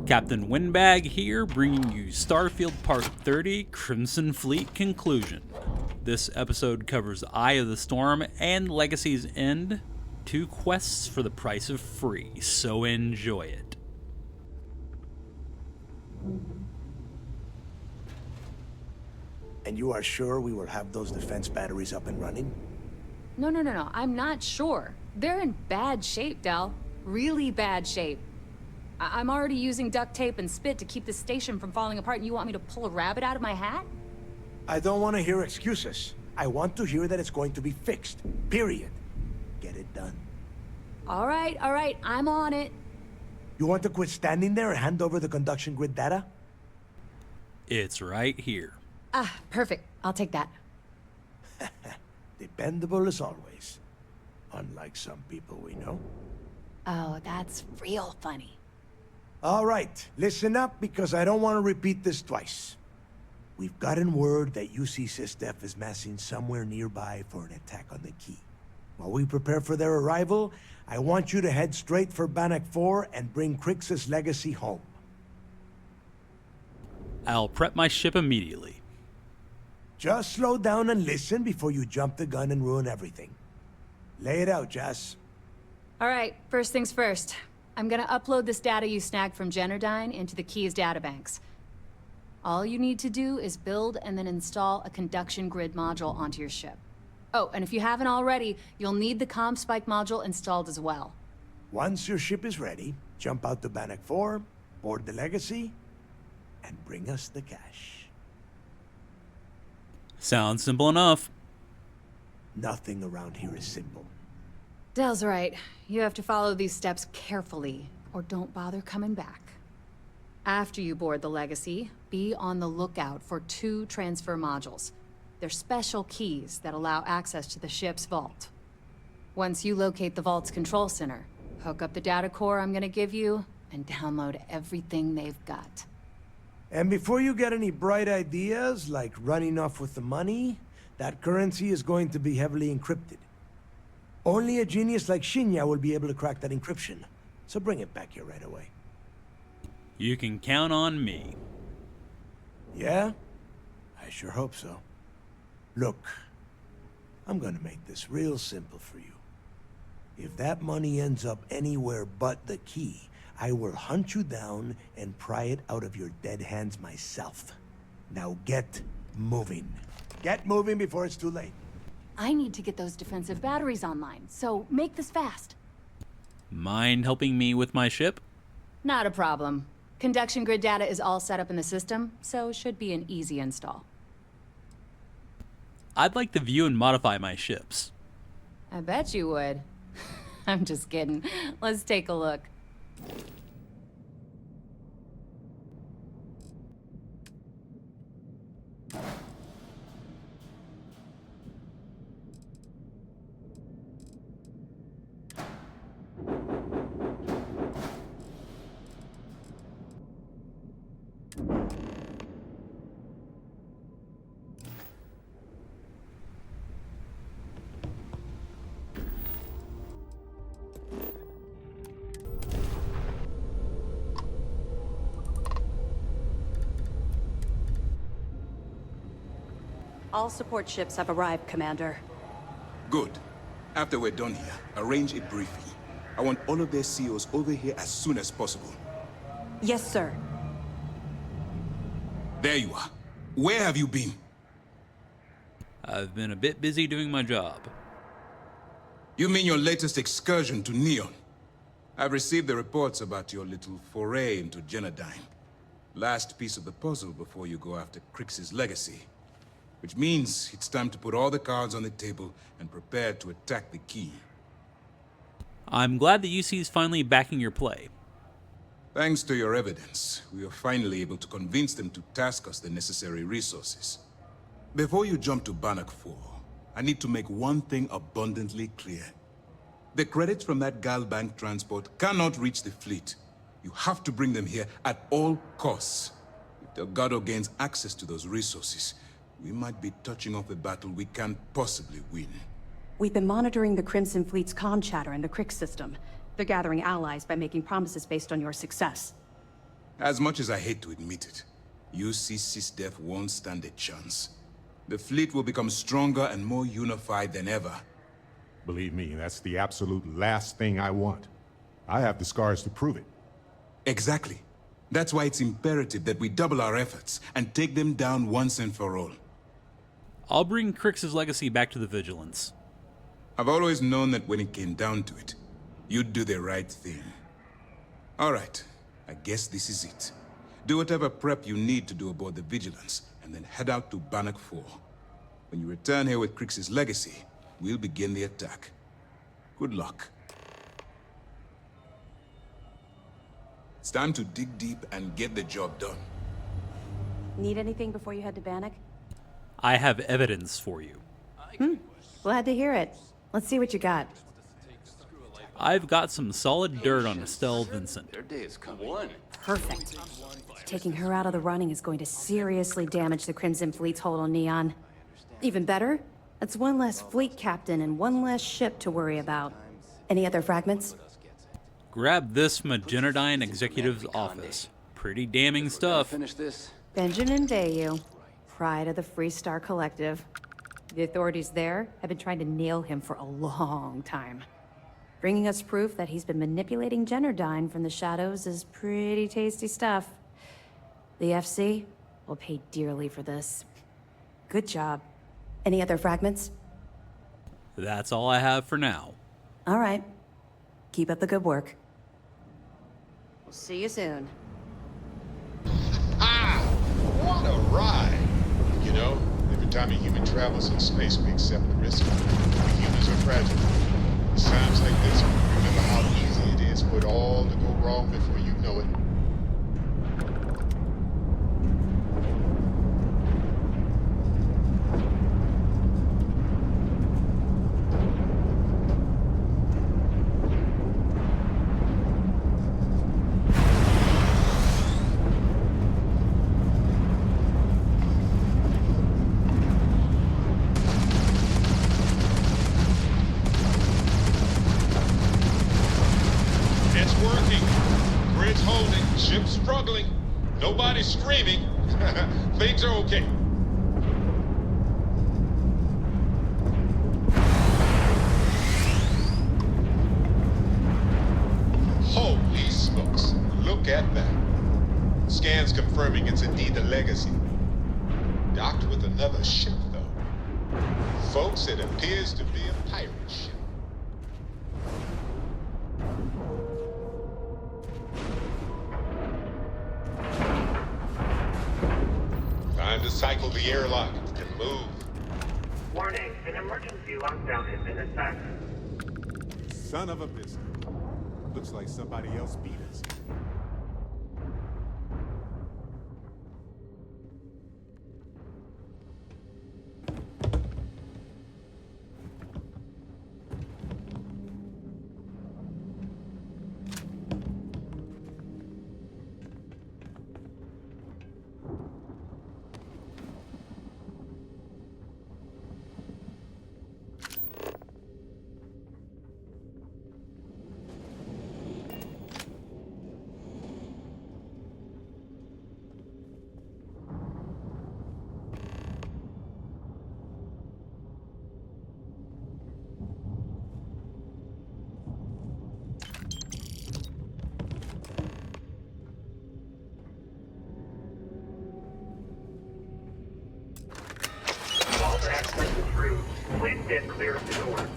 Captain Windbag here, bringing you Starfield Part 30, Crimson Fleet Conclusion. This episode covers Eye of the Storm and Legacy's End, two quests for the price of free, so enjoy it. And you are sure we will have those defense batteries up and running? No, I'm not sure. They're in bad shape, Del. Really bad shape. I'm already using duct tape and spit to keep the station from falling apart, and you want me to pull a rabbit out of my hat? I don't want to hear excuses. I want to hear that it's going to be fixed. Period. Get it done. All right, I'm on it. You want to quit standing there and hand over the conduction grid data? It's right here. Ah, perfect. I'll take that. Dependable as always. Unlike some people we know. Oh, that's real funny. All right, listen up because I don't want to repeat this twice. We've gotten word that UC SysDef is massing somewhere nearby for an attack on the key. While we prepare for their arrival, I want you to head straight for Bannock 4 and bring Crixus' legacy home. I'll prep my ship immediately. Just slow down and listen before you jump the gun and ruin everything. Lay it out, Jess. All right, first things first. I'm gonna upload this data you snagged from Generdyne into the Keys databanks. All you need to do is build and then install a conduction grid module onto your ship. Oh, and if you haven't already, you'll need the comm spike module installed as well. Once your ship is ready, jump out to Bannock 4, board the legacy, and bring us the cash. Sounds simple enough. Nothing around here is simple. Del's right. You have to follow these steps carefully, or don't bother coming back. After you board the Legacy, be on the lookout for 2 transfer modules. They're special keys that allow access to the ship's vault. Once you locate the vault's control center, hook up the data core I'm gonna give you, and download everything they've got. And before you get any bright ideas, like running off with the money, that currency is going to be heavily encrypted. Only a genius like Shinya will be able to crack that encryption, so bring it back here right away. You can count on me. Yeah? I sure hope so. Look, I'm gonna make this real simple for you. If that money ends up anywhere but the key, I will hunt you down and pry it out of your dead hands myself. Now get moving. Get moving before it's too late. I need to get those defensive batteries online, so make this fast. Mind helping me with my ship? Not a problem. Conduction grid data is all set up in the system, so should be an easy install. I'd like to view and modify my ships. I bet you would. I'm just kidding. Let's take a look. All support ships have arrived, Commander. Good. After we're done here, arrange a briefing. I want all of their CEOs over here as soon as possible. Yes, sir. There you are. Where have you been? I've been a bit busy doing my job. You mean your latest excursion to Neon? I've received the reports about your little foray into Generdyne. Last piece of the puzzle before you go after Crix's legacy. Which means it's time to put all the cards on the table and prepare to attack the key. I'm glad the UC is finally backing your play. Thanks to your evidence, we are finally able to convince them to task us the necessary resources. Before you jump to Bannock 4, I need to make one thing abundantly clear. The credits from that Galbank transport cannot reach the fleet. You have to bring them here at all costs. If Delgado gains access to those resources, we might be touching off a battle we can't possibly win. We've been monitoring the Crimson Fleet's comm chatter in the Crix system. They're gathering allies by making promises based on your success. As much as I hate to admit it, UCC's death won't stand a chance. The fleet will become stronger and more unified than ever. Believe me, that's the absolute last thing I want. I have the scars to prove it. Exactly. That's why it's imperative that we double our efforts and take them down once and for all. I'll bring Crix's legacy back to the Vigilance. I've always known that when it came down to it, you'd do the right thing. All right, I guess this is it. Do whatever prep you need to do aboard the Vigilance, and then head out to Bannock 4. When you return here with Crix's legacy, we'll begin the attack. Good luck. It's time to dig deep and get the job done. Need anything before you head to Bannock? I have evidence for you. Glad to hear it. Let's see what you got. I've got some solid dirt on Estelle Vincent. Perfect. Taking her out of the running is going to seriously damage the Crimson Fleet's hold on Neon. Even better, that's one less fleet captain and one less ship to worry about. Any other fragments? Grab this from a Genodyne executive's office. Pretty damning stuff. Benjamin Bayou, pride of the Freestar Collective. The authorities there have been trying to nail him for a long time. Bringing us proof that he's been manipulating Genodyne from the shadows is pretty tasty stuff. The FC will pay dearly for this. Good job. Any other fragments? That's all I have for now. All right. Keep up the good work. We'll see you soon. Ah! What a ride! You know, every time a human travels in space, we accept the risk. We humans are fragile. It's times like this when we remember how easy it is for it all to go wrong before you know it. It's working. Grid's holding. Ship's struggling. Nobody's screaming. Things are okay. Holy smokes. Look at that. Scans confirming it's indeed the Legacy. Docked with another ship, though. Folks, it appears to be a pirate ship. Time to cycle the airlock and move. Warning, an emergency lockdown has been attacked. Son of a bitch. Looks like somebody else beat us. All access approved. Please stand clear of the door.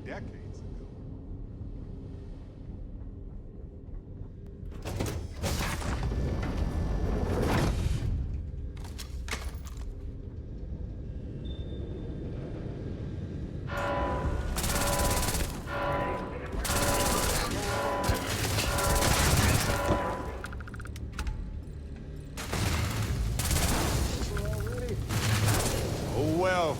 Decades ago. well.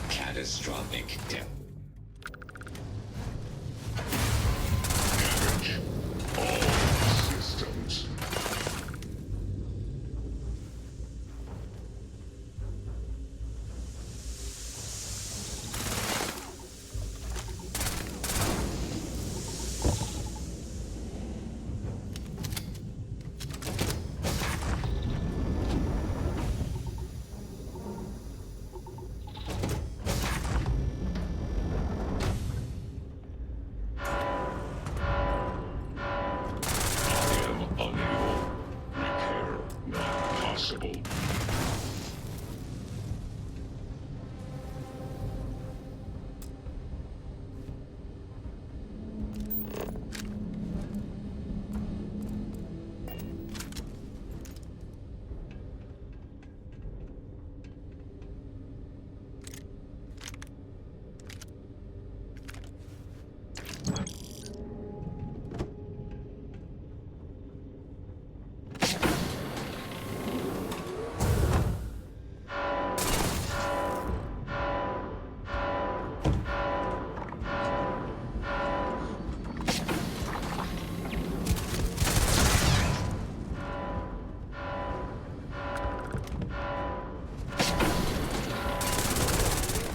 Catastrophic damage. All systems.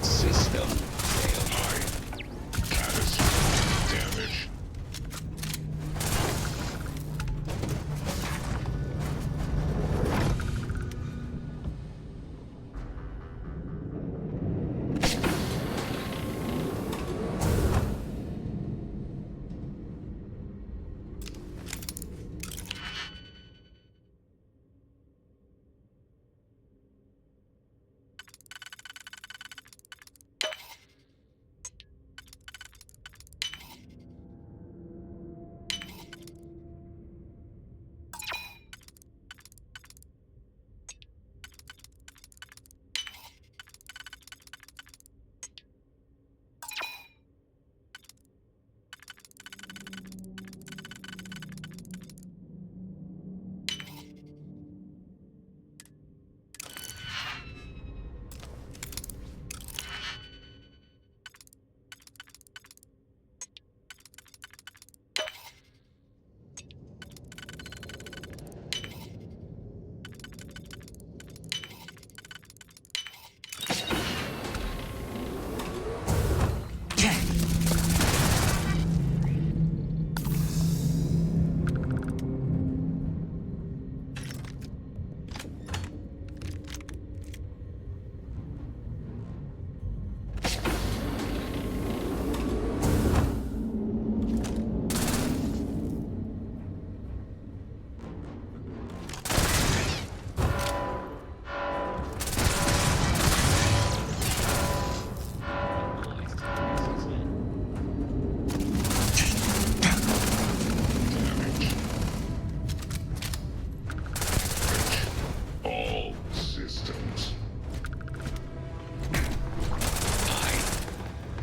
System failure. Catastrophic damage.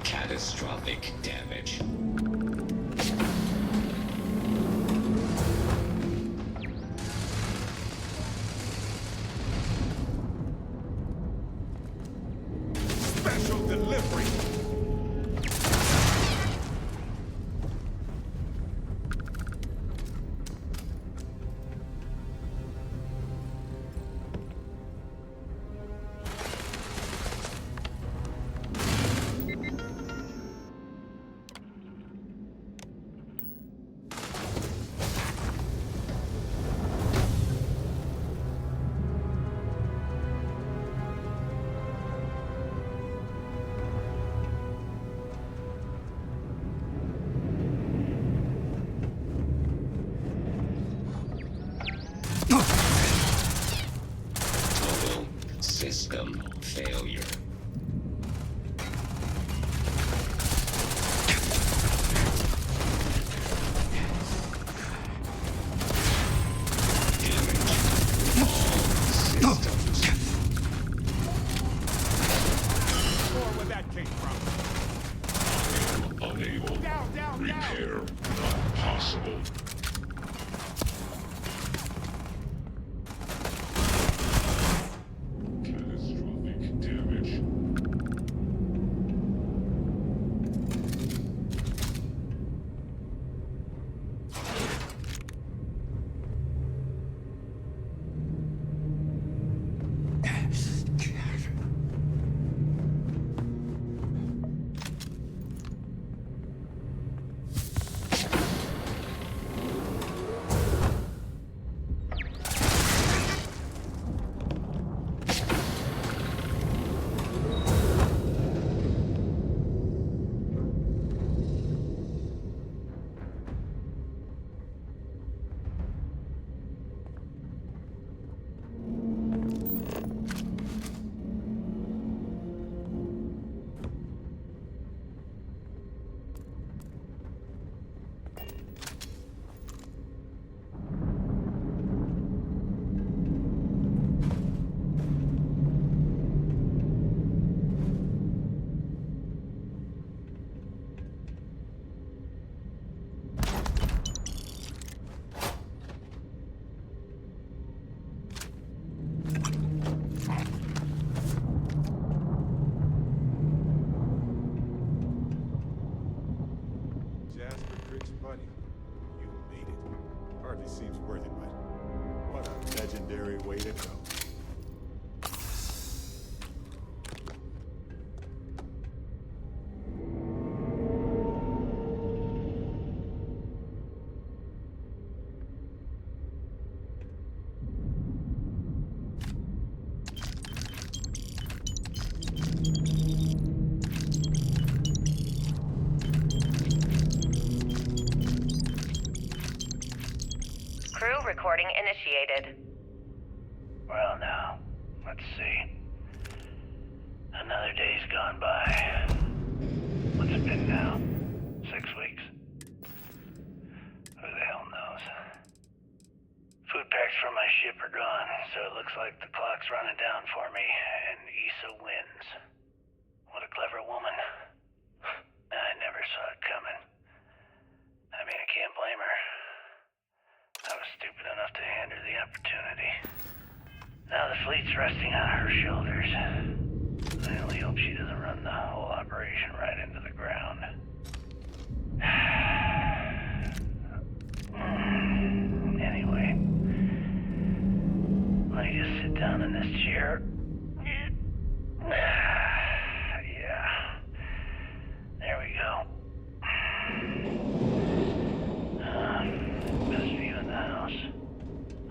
Catastrophic damage. Special delivery. System failure. Where that came from? Unable. Down. Repair not possible. Catastrophic damage. Jasper Crick's money. You made it. Hardly seems worth it, but what a legendary way to go. Crew recording initiated. Well, now, let's see. Another day's gone by. What's it been now? 6 weeks? Who the hell knows? Food packs from my ship are gone, so it looks like the clock's running down for me, and Issa wins. What a clever woman. I never saw it coming. I mean, I can't blame her. I was stupid enough to hand her the opportunity. Now the fleet's resting on her shoulders. I only hope she doesn't run the whole operation right into the ground. Anyway, let me just sit down in this chair. Yeah. There we go. Best view in the house.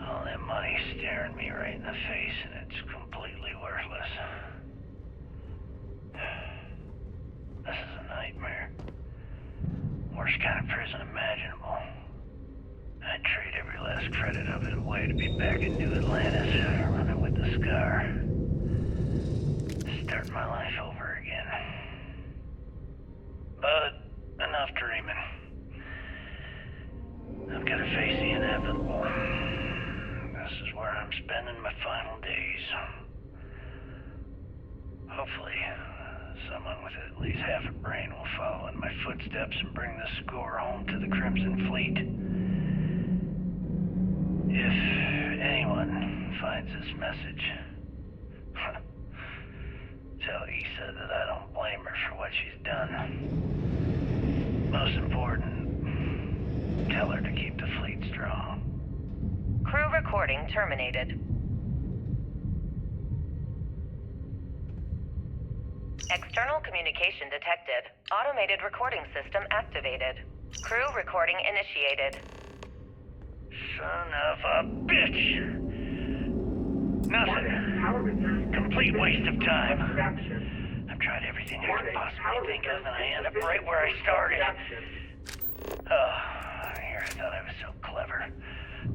All that money staring me right in the face, and it's completely worthless. This is a nightmare. Worst kind of prison imaginable. I'd trade every last credit of it away to be back in New Atlantis, running with the Scar. Start my life over again. But enough dreaming. I've got to face the inevitable. This is where I'm spending my final days. Hopefully, someone with at least half a brain will follow in my footsteps and bring the score home to the Crimson Fleet. If anyone finds this message, tell Issa that I don't blame her for what she's done. Most important, tell her to keep the fleet strong. Crew recording terminated. External communication detected. Automated recording system activated. Crew recording initiated. Son of a bitch! Nothing. Complete waste of time. I've tried everything I could possibly think of, and I end up right where I started. Oh, here I thought I was so clever.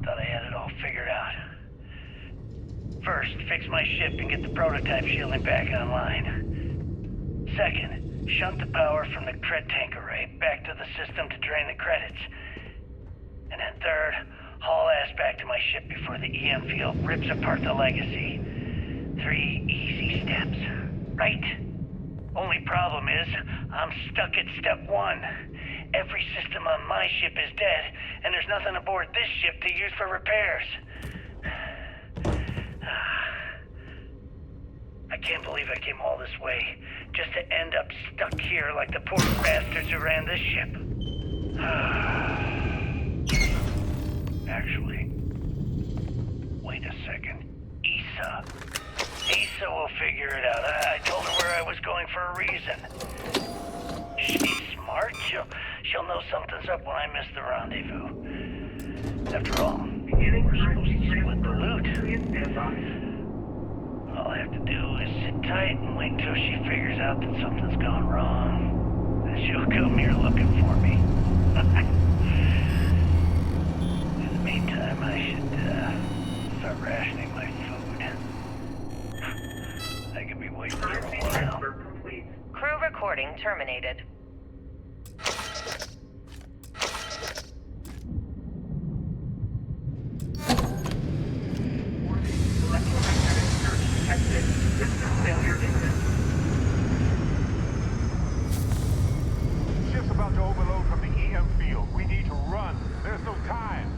Thought I had it all figured out. First, fix my ship and get the prototype shielding back online. Second, shunt the power from the cred tank array back to the system to drain the credits. And then third, haul ass back to my ship before the EM field rips apart the legacy. 3 easy steps, right? Only problem is, I'm stuck at step 1. Every system on my ship is dead, and there's nothing aboard this ship to use for repairs. I can't believe I came all this way, just to end up stuck here like the poor bastards who ran this ship. Actually, wait a second. Issa will figure it out. I told her where I was going for a reason. She's smart. She'll know something's up when I miss the rendezvous. After all, we're supposed to split the loot. All I have to do is sit tight and wait until she figures out that something's gone wrong. Then she'll come here looking for me. In the meantime, I should start rationing my food. I could be waiting for a while. Crew recording terminated. Ship's about to overload from the EM field. We need to run. There's no time.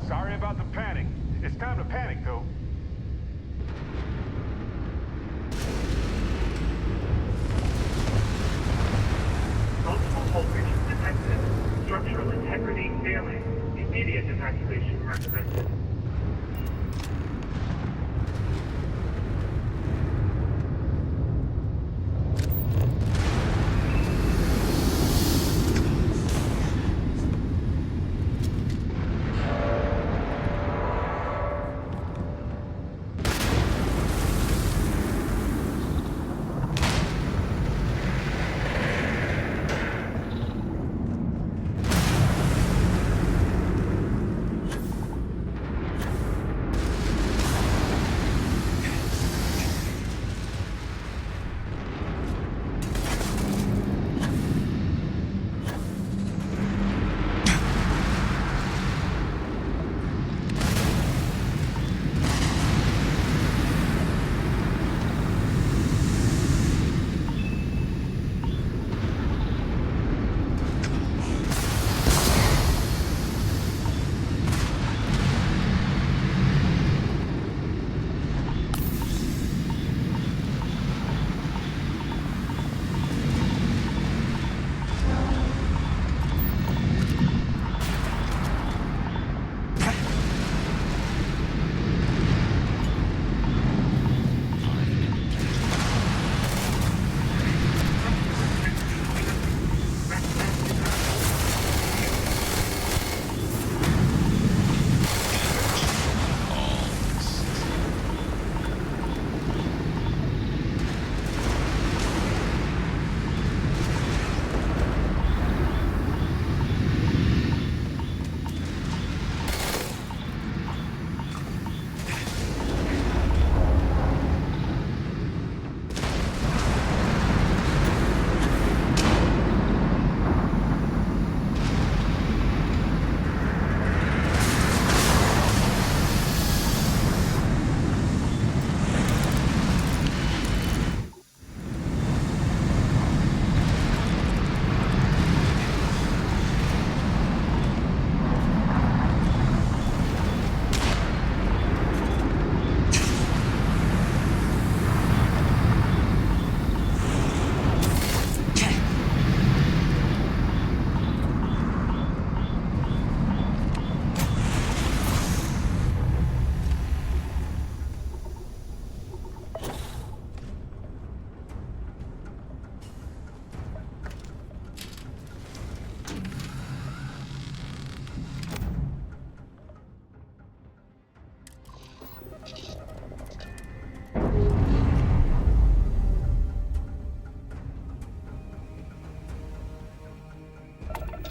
Sorry about the panic. It's time to panic, though. Multiple voltage detected. Structural integrity failing. Immediate evacuation recommended.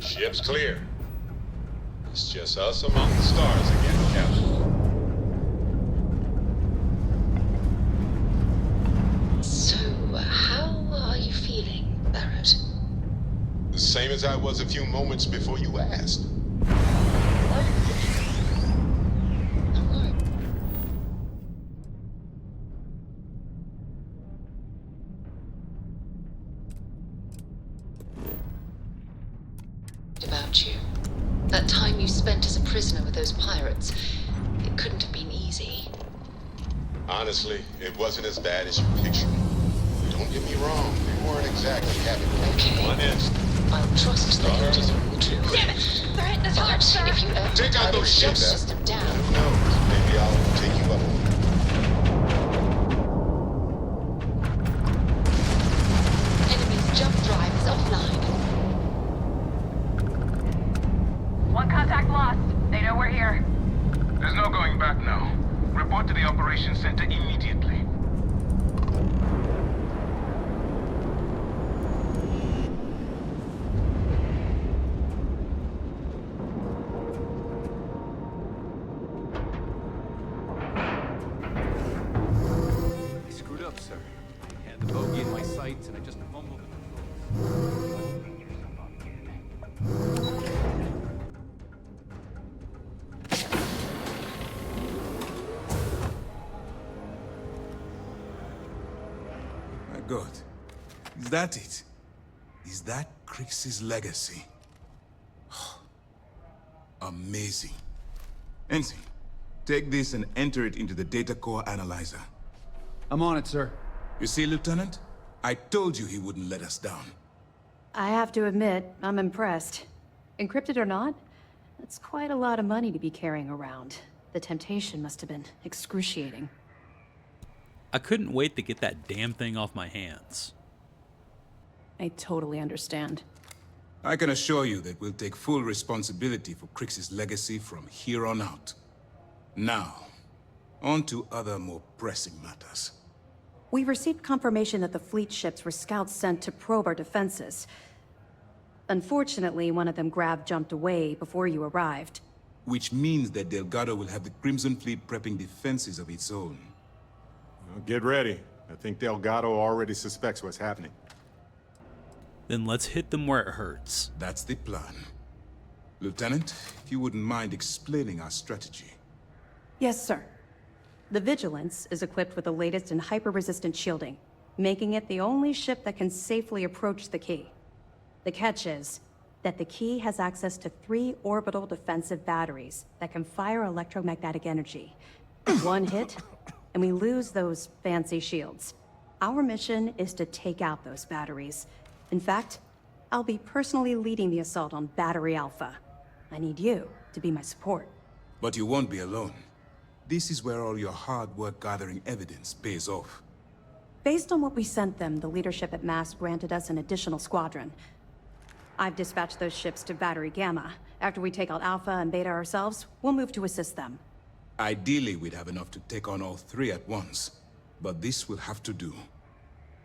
Ship's clear. It's just us among the stars again, Captain. same as I was a few moments before you asked. About you. That time you spent as a prisoner with those pirates, it couldn't have been easy. Honestly, it wasn't as bad as you pictured. Don't get me wrong, we weren't exactly having Okay. one instant. I'll trust that you're telling the truth. Damn it! They're hitting us hard, But sir! if you ever Take out tie the those ship ships. system down, Who knows? Maybe I'll take you up on it. enemy's jump drive is offline. One contact lost. They know we're here. There's no going back now. Report to the operations center immediately. I screwed up, sir. I had the bogey in my sights and I just fumbled the controls. My God. Is that it? Is that Crix's legacy? Amazing. Ensign, take this and enter it into the data core analyzer. I'm on it, sir. You see, Lieutenant? I told you he wouldn't let us down. I have to admit, I'm impressed. Encrypted or not, that's quite a lot of money to be carrying around. The temptation must have been excruciating. I couldn't wait to get that damn thing off my hands. I totally understand. I can assure you that we'll take full responsibility for Crix's legacy from here on out. Now, on to other more pressing matters. We received confirmation that the fleet ships were scouts sent to probe our defenses. Unfortunately, one of them jumped away before you arrived. Which means that Delgado will have the Crimson Fleet prepping defenses of its own. Well, get ready. I think Delgado already suspects what's happening. Then let's hit them where it hurts. That's the plan. Lieutenant, if you wouldn't mind explaining our strategy. Yes, sir. The Vigilance is equipped with the latest in hyper-resistant shielding, making it the only ship that can safely approach the key. The catch is that the key has access to 3 orbital defensive batteries that can fire electromagnetic energy. One hit, and we lose those fancy shields. Our mission is to take out those batteries. In fact, I'll be personally leading the assault on Battery Alpha. I need you to be my support. But you won't be alone. This is where all your hard work gathering evidence pays off. Based on what we sent them, the leadership at MAST granted us an additional squadron. I've dispatched those ships to Battery Gamma. After we take out Alpha and Beta ourselves, we'll move to assist them. Ideally, we'd have enough to take on all 3 at once. But this will have to do.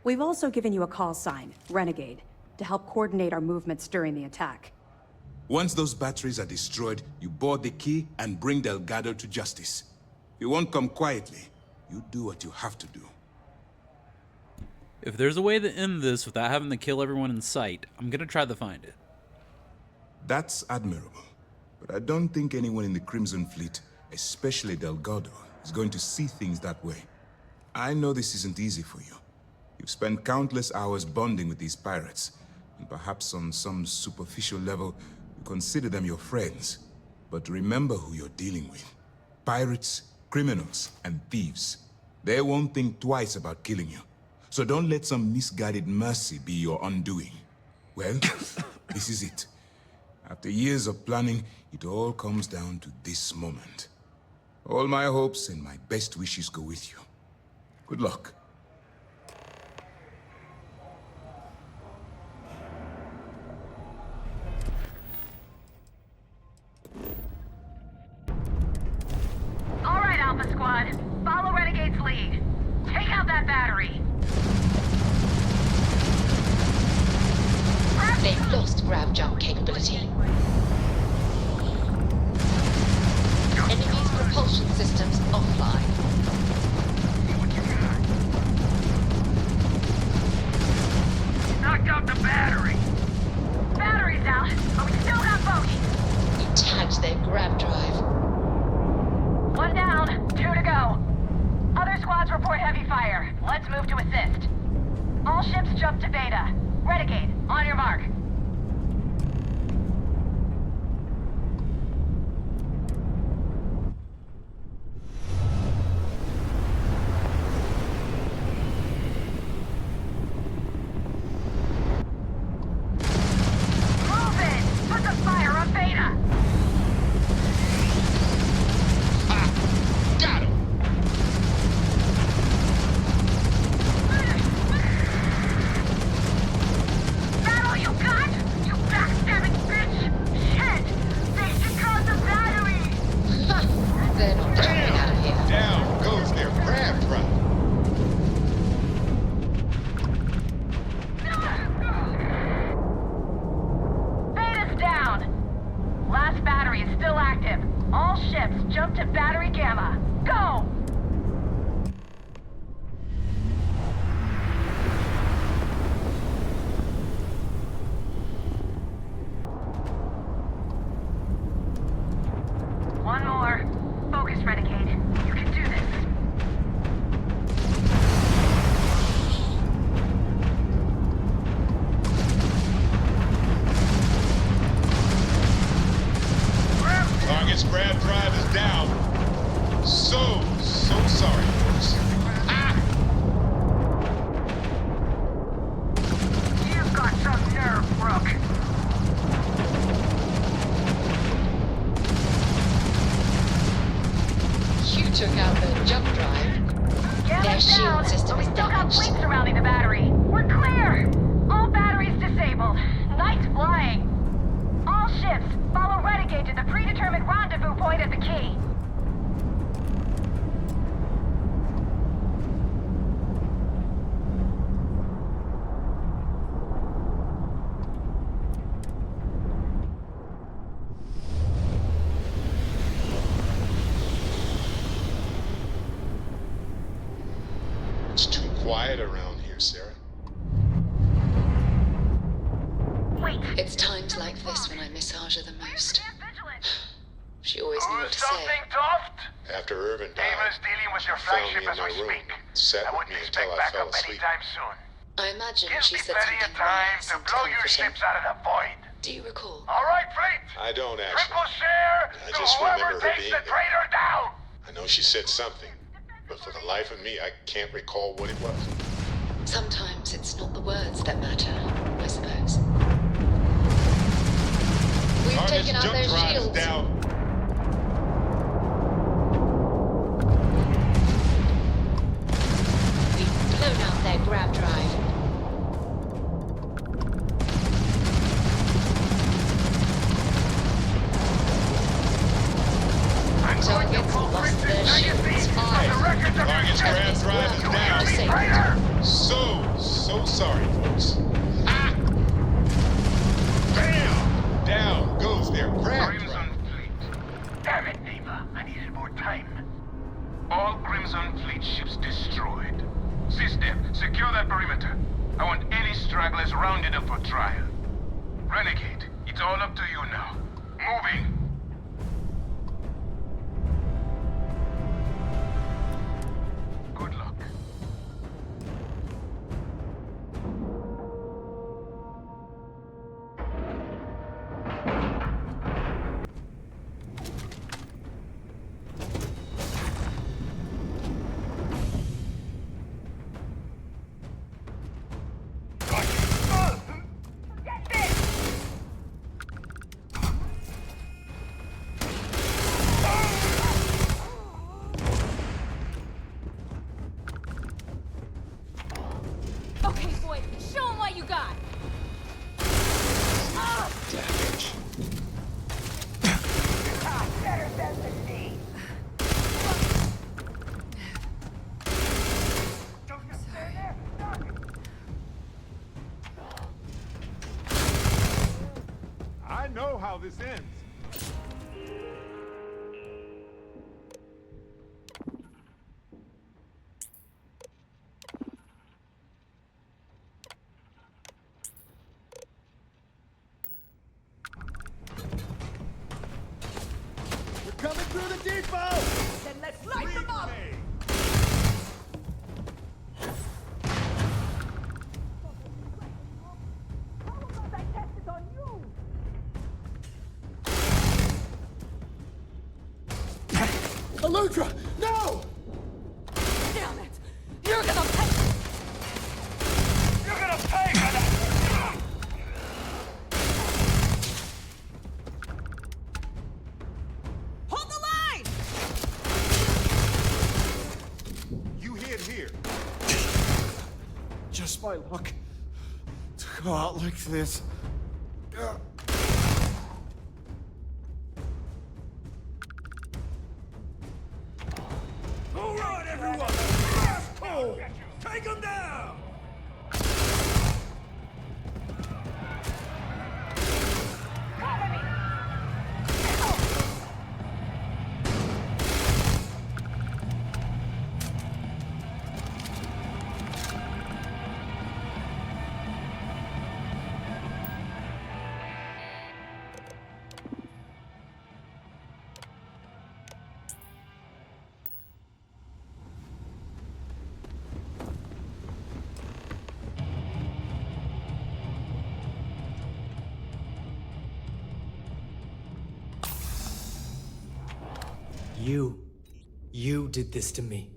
We've also given you a call sign, Renegade, to help coordinate our movements during the attack. Once those batteries are destroyed, you board the key and bring Delgado to justice. You won't come quietly. You do what you have to do. If there's a way to end this without having to kill everyone in sight, I'm gonna try to find it. That's admirable. But I don't think anyone in the Crimson Fleet, especially Delgado, is going to see things that way. I know this isn't easy for you. You've spent countless hours bonding with these pirates, and perhaps on some superficial level, you consider them your friends. But remember who you're dealing with. Pirates, criminals, and thieves. They won't think twice about killing you. So don't let some misguided mercy be your undoing. Well, this is it. After years of planning, it all comes down to this moment. All my hopes and my best wishes go with you. Good luck. All right, Alpha Squad. Follow Renegade's lead. Take out that battery. They've lost grav jump capability. Enemy's propulsion systems offline. Knocked out the battery. Battery Let's move to assist. All ships jump to Beta. Renegade, on your mark. Move it! Put the fire on Beta! Got him! Battle you got? You backstabbing bitch! Shit! They should cause the battery! They're not jumping out of here. Down goes their grab drive. Beta's down! Last battery is still active. All ships jump to battery Gamma. Go! One more. Focus, Renegade. You can do this. Target's grab drive is down. So sorry, folks. You've got some nerve, Brooke. You took out the jump drive. Their Gamma's shield down, system but we is still got damaged. fleet surrounding the battery. We're clear! All batteries disabled. Nice flying. All ships, follow Renegade to the predetermined rendezvous point at the key. It's too quiet around here, Sarah. Wait. It's times like this when I miss Aja the most. She always knew what to say. Something, Toft? After Irvin died, Ava's dealing with your she found flagship me in as my we room speak. and sat I with wouldn't me expect until I backup fell asleep. anytime soon. I imagine Gives she me said plenty something of time wise to and blow your comforting. ships out of the void. Do you recall? All right, Fleet. I don't actually. Triple share I to just whoever remember her takes being the there. traitor down. I know she said something, but for the life of me, I can't recall what it was. Sometimes it's not the words that matter, I suppose. We've Target's taken out jump their drive is shields. down. We've blown out their grab drive. Targets lost their shields. Target's grab drive is down. So sorry, folks. Bam! Down goes their grab drive. Crimson Fleet. Damn it, Ava. I needed more time. All Crimson Fleet ships destroyed. System, secure that perimeter. I want any stragglers rounded up for trial. Renegade, it's all up to you now. Moving. Good luck. Okay, boy, show him what you got. Damage. Better than the sea. I know how this ends. We're coming through the depot! Then let's light them up. No! Damn it! You're gonna pay! You're gonna pay for that! Hold the line! You hid here. Just my luck to go out like this. All right, everyone! Asshole! Take him down! You did this to me.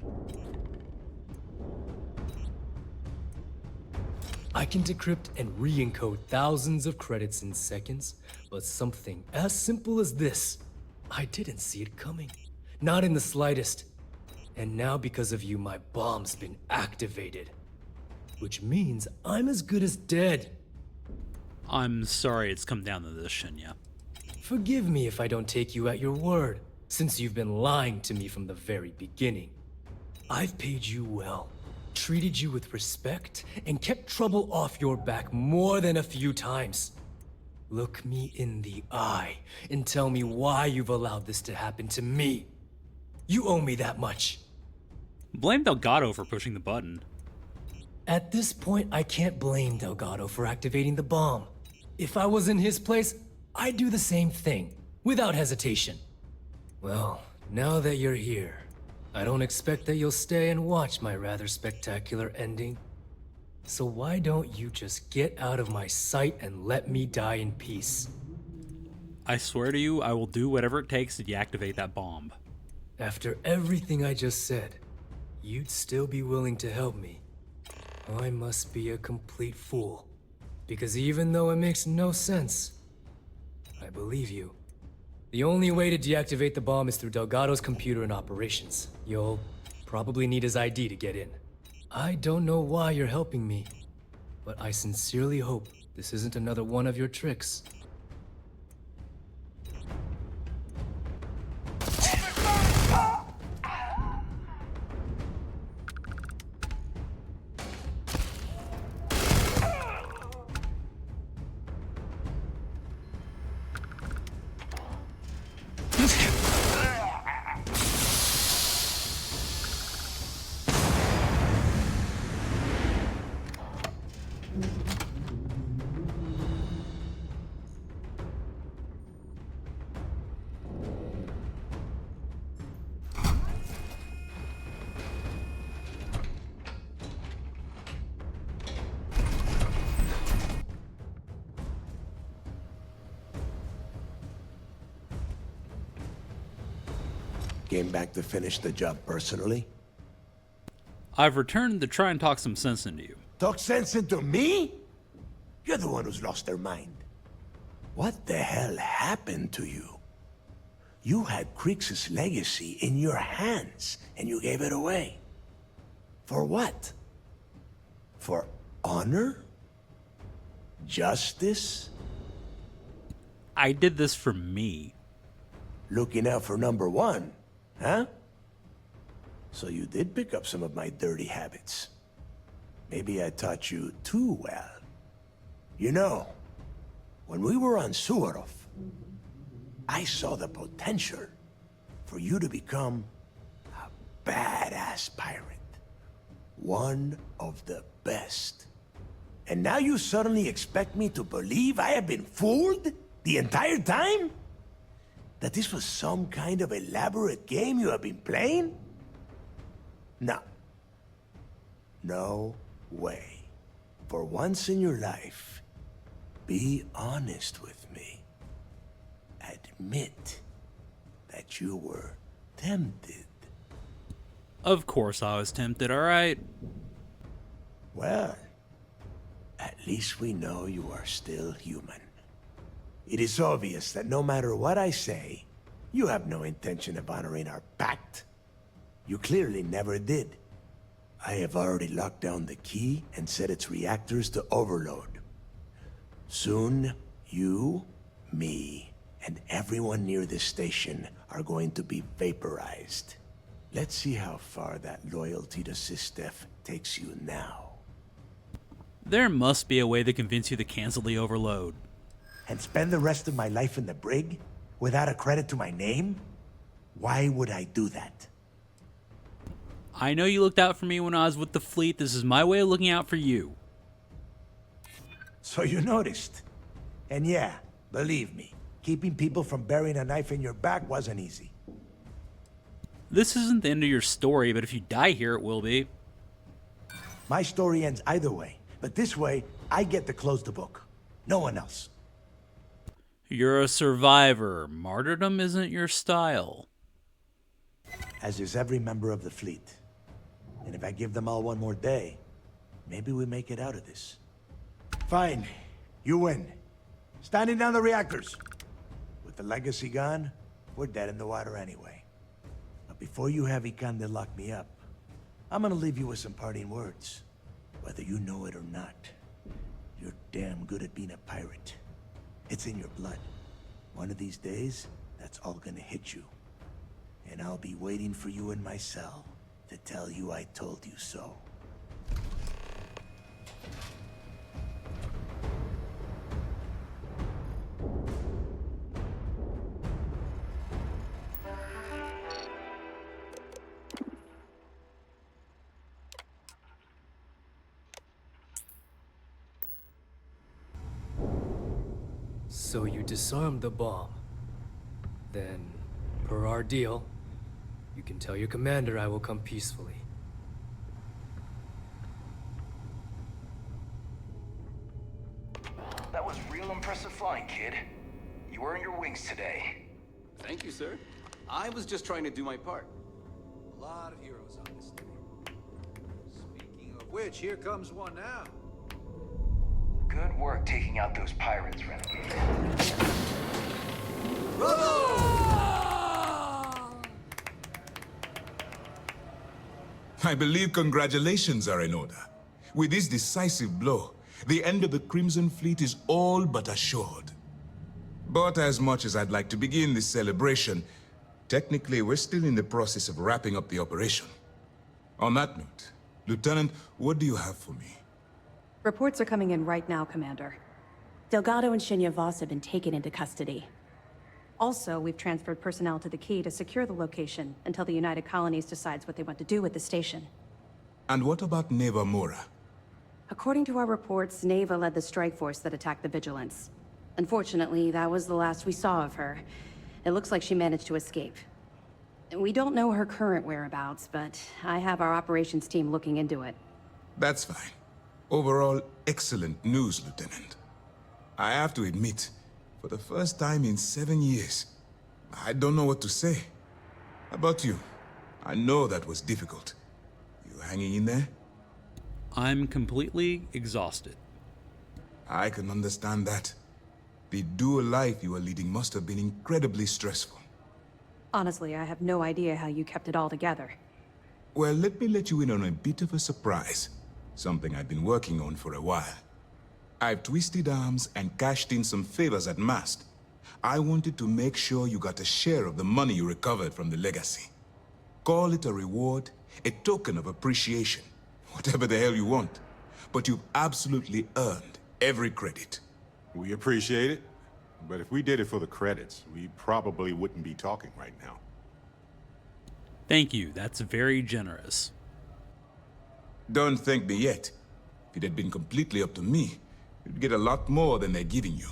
I can decrypt and re-encode thousands of credits in seconds, but something as simple as this, I didn't see it coming. Not in the slightest. And now because of you, my bomb's been activated. Which means I'm as good as dead. I'm sorry it's come down to this, Shinya. Forgive me if I don't take you at your word, since you've been lying to me from the very beginning. I've paid you well, treated you with respect, and kept trouble off your back more than a few times. Look me in the eye and tell me why you've allowed this to happen to me. You owe me that much. Blame Delgado for pushing the button. At this point, I can't blame Delgado for activating the bomb. If I was in his place, I'd do the same thing, without hesitation. Well, now that you're here, I don't expect that you'll stay and watch my rather spectacular ending. So why don't you just get out of my sight and let me die in peace? I swear to you, I will do whatever it takes to deactivate that bomb. After everything I just said, you'd still be willing to help me. I must be a complete fool. Because even though it makes no sense, I believe you. The only way to deactivate the bomb is through Delgado's computer and operations. You'll probably need his ID to get in. I don't know why you're helping me, but I sincerely hope this isn't another one of your tricks. Came back to finish the job personally? I've returned to try and talk some sense into you. Talk sense into me? You're the one who's lost their mind. What the hell happened to you? You had Krix's legacy in your hands, and you gave it away. For what? For honor? Justice? I did this for me. Looking out for number one, huh? So you did pick up some of my dirty habits. Maybe I taught you too well. You know, when we were on Suvorov, I saw the potential for you to become a badass pirate. One of the best. And now you suddenly expect me to believe I have been fooled the entire time? That this was some kind of elaborate game you have been playing? No. No way. For once in your life, be honest with me. Admit that you were tempted. Of course I was tempted, alright? Well, at least we know you are still human. It is obvious that no matter what I say, you have no intention of honoring our pact. You clearly never did. I have already locked down the key and set its reactors to overload. Soon, you, me, and everyone near this station are going to be vaporized. Let's see how far that loyalty to SysDef takes you now. There must be a way to convince you to cancel the overload. And spend the rest of my life in the brig? Without a credit to my name? Why would I do that? I know you looked out for me when I was with the fleet. This is my way of looking out for you. So you noticed. And yeah, believe me, keeping people from burying a knife in your back wasn't easy. This isn't the end of your story, but if you die here, it will be. My story ends either way, but this way, I get to close the book. No one else. You're a survivor. Martyrdom isn't your style. As is every member of the fleet. And if I give them all one more day, maybe we make it out of this. Fine. You win. Standing down the reactors. With the legacy gone, we're dead in the water anyway. But before you have Ikande lock me up, I'm gonna leave you with some parting words. Whether you know it or not, you're damn good at being a pirate. It's in your blood. One of these days, that's all gonna hit you. And I'll be waiting for you in my cell to tell you I told you so. So you disarmed the bomb. Then, per our deal, you can tell your commander I will come peacefully. That was real impressive flying, kid. You earned your wings today. Thank you, sir. I was just trying to do my part. A lot of heroes on this thing. Speaking of which, here comes one now. Good work taking out those pirates, Renegade. I believe congratulations are in order. With this decisive blow, the end of the Crimson Fleet is all but assured. But as much as I'd like to begin this celebration, technically we're still in the process of wrapping up the operation. On that note, Lieutenant, what do you have for me? Reports are coming in right now, Commander. Delgado and Shinya Voss have been taken into custody. Also, we've transferred personnel to the Key to secure the location until the United Colonies decides what they want to do with the station. And what about Neva Mora? According to our reports, Neva led the strike force that attacked the Vigilance. Unfortunately, that was the last we saw of her. It looks like she managed to escape. We don't know her current whereabouts, but I have our operations team looking into it. That's fine. Overall, excellent news, Lieutenant. I have to admit, for the first time in 7 years, I don't know what to say. How about you? I know that was difficult. You hanging in there? I'm completely exhausted. I can understand that. The dual life you are leading must have been incredibly stressful. Honestly, I have no idea how you kept it all together. Well, let me let you in on a bit of a surprise. Something I've been working on for a while. I've twisted arms and cashed in some favors at Mast. I wanted to make sure you got a share of the money you recovered from the legacy. Call it a reward, a token of appreciation, whatever the hell you want. But you've absolutely earned every credit. We appreciate it, but if we did it for the credits, we probably wouldn't be talking right now. Thank you, that's very generous. Don't thank me yet. If it had been completely up to me, you'd get a lot more than they're giving you.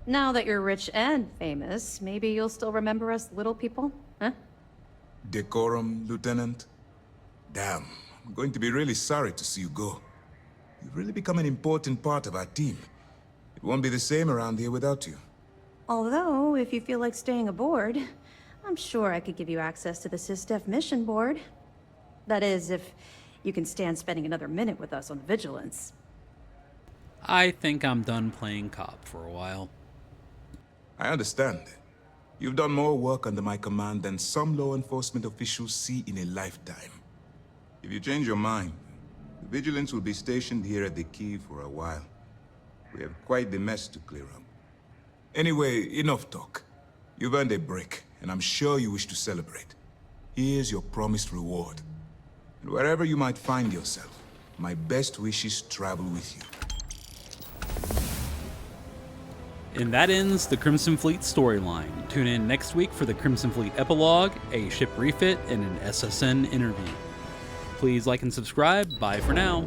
Now that you're rich and famous, maybe you'll still remember us little people, huh? Decorum, Lieutenant? Damn, I'm going to be really sorry to see you go. You've really become an important part of our team. It won't be the same around here without you. Although, if you feel like staying aboard, I'm sure I could give you access to the SysDef mission board. That is, if you can stand spending another minute with us on the Vigilance. I think I'm done playing cop for a while. I understand. You've done more work under my command than some law enforcement officials see in a lifetime. If you change your mind, the Vigilance will be stationed here at the Key for a while. We have quite the mess to clear up. Anyway, enough talk. You've earned a break, and I'm sure you wish to celebrate. Here's your promised reward. And wherever you might find yourself, my best wishes travel with you. And that ends the Crimson Fleet storyline. Tune in next week for the Crimson Fleet epilogue, a ship refit, and an SSN interview. Please like and subscribe. Bye for now.